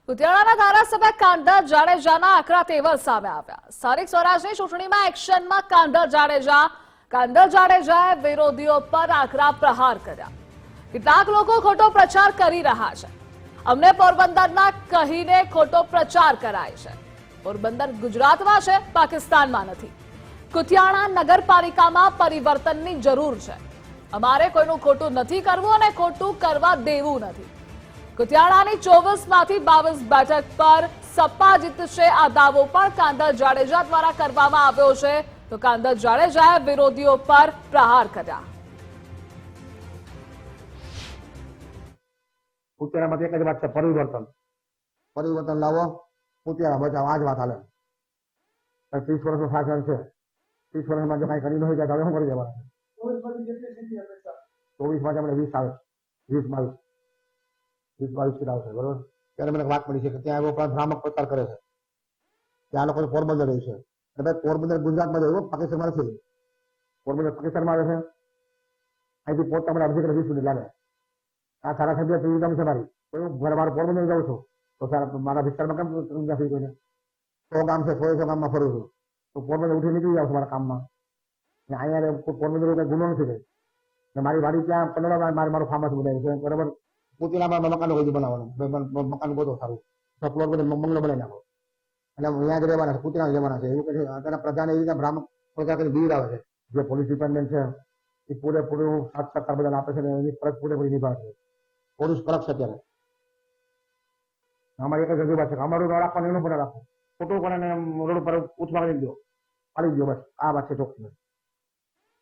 કુતિયાણાના ધારાસભ્ય કાંધર જાડેજાના આકરા તેવર સામે આવ્યા। સ્થાનિક સ્વરાજની ચૂંટણીમાં એક્શનમાં કાંધર જાડેજાએ વિરોધીઓ પર આકરા પ્રહાર કર્યા। કેટલાક લોકો ખોટો પ્રચાર કરી રહ્યા છે। અમને પોરબંદરના કહીને ખોટો પ્રચાર કરાય છે। પોરબંદર ગુજરાતમાં છે, પાકિસ્તાનમાં નથી। કુતિયાણા નગરપાલિકામાં પરિવર્તનની જરૂર છે। અમારે કોઈનું ખોટું નથી કરવું અને ખોટું કરવા દેવું નથી। કુતિયાણાની 24માંથી 22 બેઠક પર સપા જીતશે આ દાવો પણ કાંધર જાડેજા દ્વારા કરવામાં આવ્યો છે। તો કાંધર જાડેજાએ વિરોધીઓ પર પ્રહાર કર્યા। કુતિયાણામાં એક જ વાત છે, પરિવર્તન લાવો। કુતિયાણા બચાવ, આ જ વાત હાલે। 30 વર્ષનો શાસન છે, 30 વર્ષમાં જો કઈ કરી ન હોય તો હવે શું કરી દેવાના? 24 આપણે 20 આવે, 20-22 સીટ આવશે, બરોબર? ત્યારે મને વાત મળી છે કે ત્યાં એવો ભ્રામક પ્રચાર કરે છે કે આ લોકો પોરબંદર રહે છે। ભાઈ, પોરબંદર ગુજરાતમાં રહ્યું, પાકિસ્તાનમાં નથી। પોરબંદર પાકિસ્તાનમાં આવે છે। અહીંથી પહોંચતા મને અડધી 20 મિનિટ લાગે। આ ધારાસભ્ય સુવિધા છે મારી, મારે પોરબંદર જાઉં છું તો મારા વિસ્તારમાં કેમ નથી કોઈને? 100 ગામ છે, 100 ગામમાં ફરું છું તો પોરબંદર ઉઠી નીકળી જાવ છું મારા કામમાં। અહીંયા પોરબંદર કઈ ગુનો નથી કઈ। મારી વાડી ત્યાં કંડોળામાં મારું ફાર્મ હાઉસ બનાવ્યું છે, બરાબર? કુતિયાણામાં મકાન કઈ બનાવવાનું, મકાન ગોતો સારું, ફ્લોર બધે બંગલો બનાવી નાખો અને અહીંયા જ રહેવાના છે, કુતિયાણા રહેવાના છે એવું કહે છે। અત્યારના પ્રધાન એવી રીતે ભ્રામક પ્રચાર કરી બીર આવે છે। જે પોલીસ ડિપાર્ટમેન્ટ છે એ પૂરેપૂરું સાથ સહકાર બધાને આપે છે ને એની ફરજ પૂરેપૂરી નિભાવે છે। પોલીસ કડક છે અત્યારે। અમારી એક જ રજૂઆત છે કે અમારું રાખવાનું, એનું પણ રાખો, ખોટું કરીને રોડ ઉપર ઉઠવા કરી દો, પાડી દો, બસ આ વાત છે ચોખ્ખી।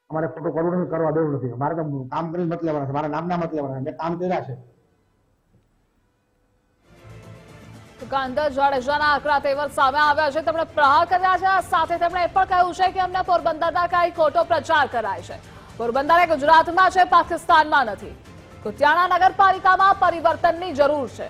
અમારે ખોટું કરવું નથી, કરવા દેવું નથી। મારે તો કામ કરીને મત લેવાના છે, મારા નામના મત લેવાના છે, મેં કામ કર્યા છે। કાંધર જાડેજાના આકરા તેવર સામે આવ્યા છે। તેમણે પ્રહાર કર્યા છે। આ સાથે તેમણે એ પણ કહ્યું છે કે અમને પોરબંદરના કઈ ખોટો પ્રચાર કરાય છે। પોરબંદર ગુજરાતમાં છે, પાકિસ્તાનમાં નથી। કુતિયાણા નગરપાલિકામાં પરિવર્તનની જરૂર છે।